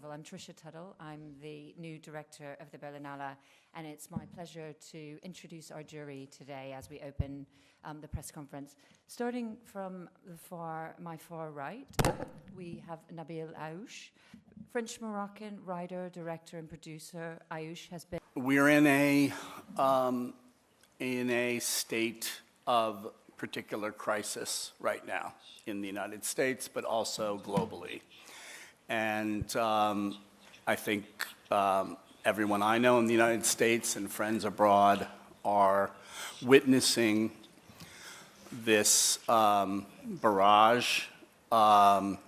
Festival. I'm Tricia Tuttle. I'm the new director of the Berlinale, and it's my pleasure to introduce our jury today as we open the press conference. Starting from my far right, we have Nabil Ayouch, French-Moroccan writer, director, and producer. Ayouch has been... We're in a state of particular crisis right now in the United States, but also globally. And I think everyone I know in the United States and friends abroad are witnessing this barrage of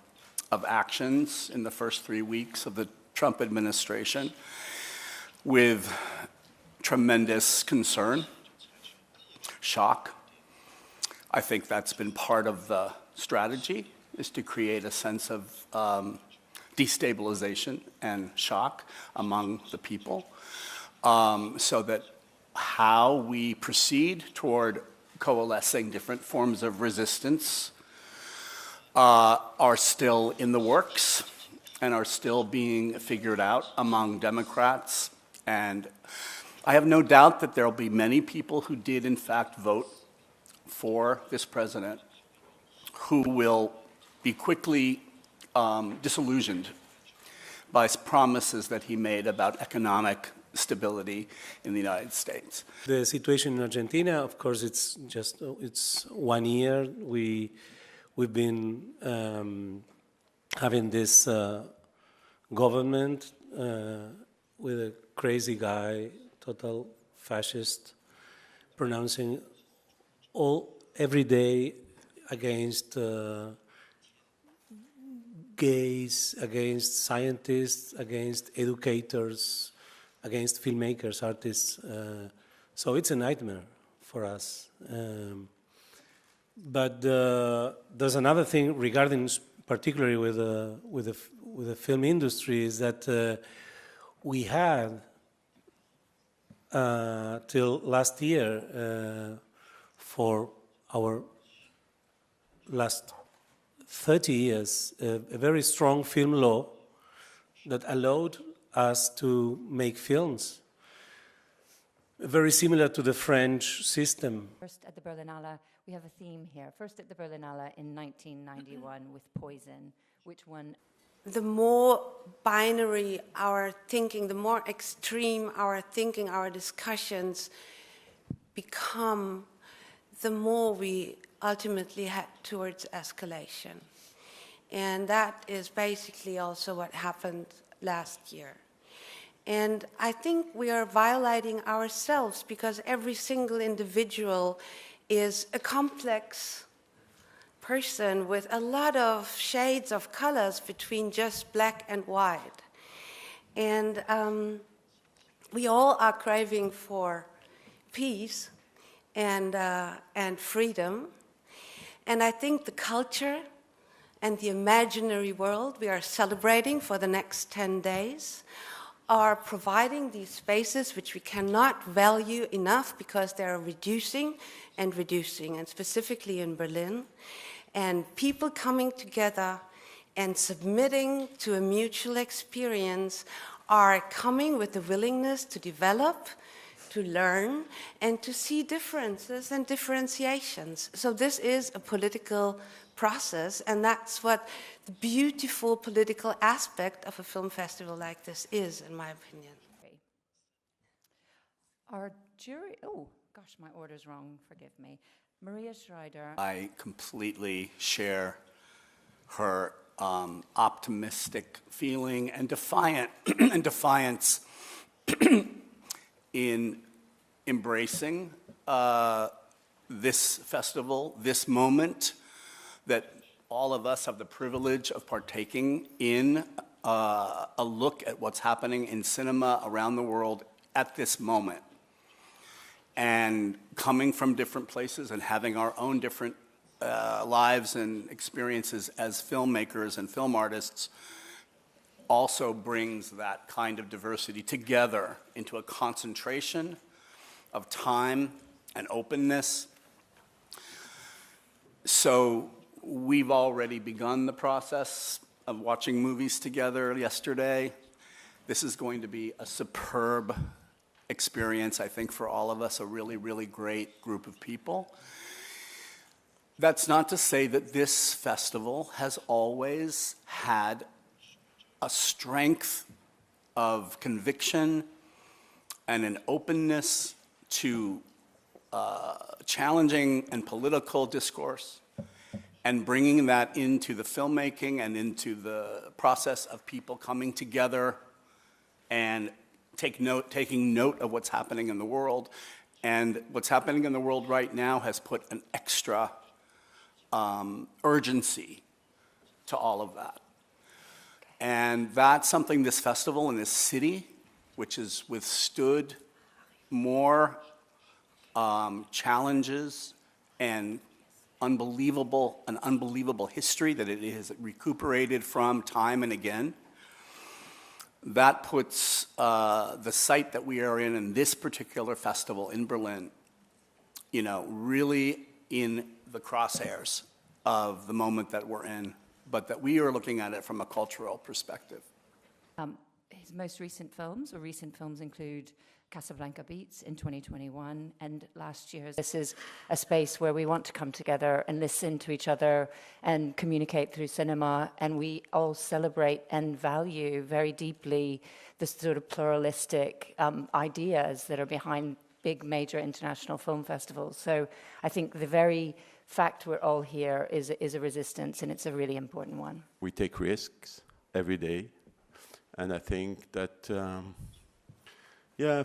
actions in the first 3 weeks of the Trump administration with tremendous concern, shock. I think that's been part of the strategy, is to create a sense of destabilization and shock among the people, so that how we proceed toward coalescing different forms of resistance are still in the works and are still being figured out among Democrats. And I have no doubt that there will be many people who did in fact vote for this president who will be quickly disillusioned by promises that he made about economic stability in the United States. The situation in Argentina, of course, it's 1 year. We've been having this government with a crazy guy, total fascist, pronouncing every day against gays, against scientists, against educators, against filmmakers, artists. So it's a nightmare for us. But there's another thing regarding, particularly with the film industry, is that we had till last year, for our last 30 years, a very strong film law that allowed us to make films, very similar to the French system. First at the Berlinale, we have a theme here. First at the Berlinale in 1991 with Poison, which won. The more binary our thinking, the more extreme our thinking, our discussions become, the more we ultimately head towards escalation. And that is basically also what happened last year. And I think we are violating ourselves because every single individual is a complex person with a lot of shades of colors between just black and white. And we all are craving for peace and freedom. And I think the culture and the imaginary world we are celebrating for the next 10 days are providing these spaces which we cannot value enough because they are reducing, and specifically in Berlin. And people coming together and submitting to a mutual experience are coming with the willingness to develop, to learn, and to see differences and differentiations. So this is a political process, and that's what the beautiful political aspect of a film festival like this is, in my opinion. Our jury, oh gosh, my order's wrong, forgive me. Maria Schrader. I completely share her optimistic feeling and defiance in embracing this festival, this moment that all of us have the privilege of partaking in, a look at what's happening in cinema around the world at this moment. And coming from different places and having our own different lives and experiences as filmmakers and film artists also brings that kind of diversity together into a concentration of time and openness. So we've already begun the process of watching movies together yesterday. This is going to be a superb experience, I think, for all of us, a really, really great group of people. That's not to say that this festival has always had a strength of conviction and an openness to challenging and political discourse, and bringing that into the filmmaking and into the process of people coming together and taking note of what's happening in the world. And what's happening in the world right now has put an extra urgency to all of that. And that's something this festival in this city, which has withstood more challenges and an unbelievable history that it has recuperated from time and again. That puts the site that we are in this particular festival in Berlin, really in the crosshairs of the moment that we're in, but that we are looking at it from a cultural perspective. His most recent films include Casablanca Beats in 2021 and last year's. This is a space where we want to come together and listen to each other and communicate through cinema, and we all celebrate and value very deeply the sort of pluralistic ideas that are behind big major international film festivals. So I think the very fact we're all here is a resistance, and it's a really important one. We take risks every day, and I think that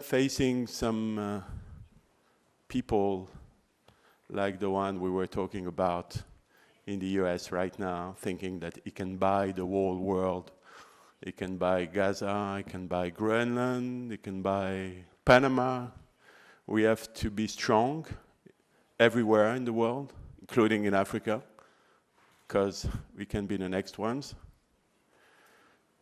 facing some people like the one we were talking about in the US right now, thinking that it can buy the whole world. It can buy Gaza, it can buy Greenland, it can buy Panama. We have to be strong everywhere in the world, including in Africa, because we can be the next ones.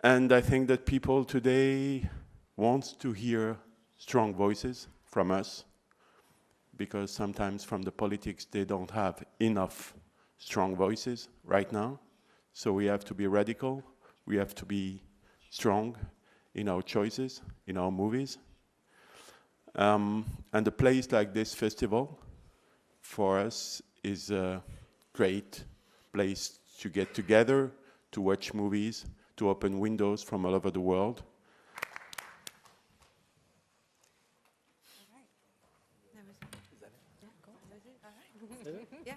And I think that people today want to hear strong voices from us, because sometimes from the politics they don't have enough strong voices right now. So we have to be radical, we have to be strong in our choices, in our movies. And a place like this festival, for us, is a great place to get together, to watch movies, to open windows from all over the world. Yeah.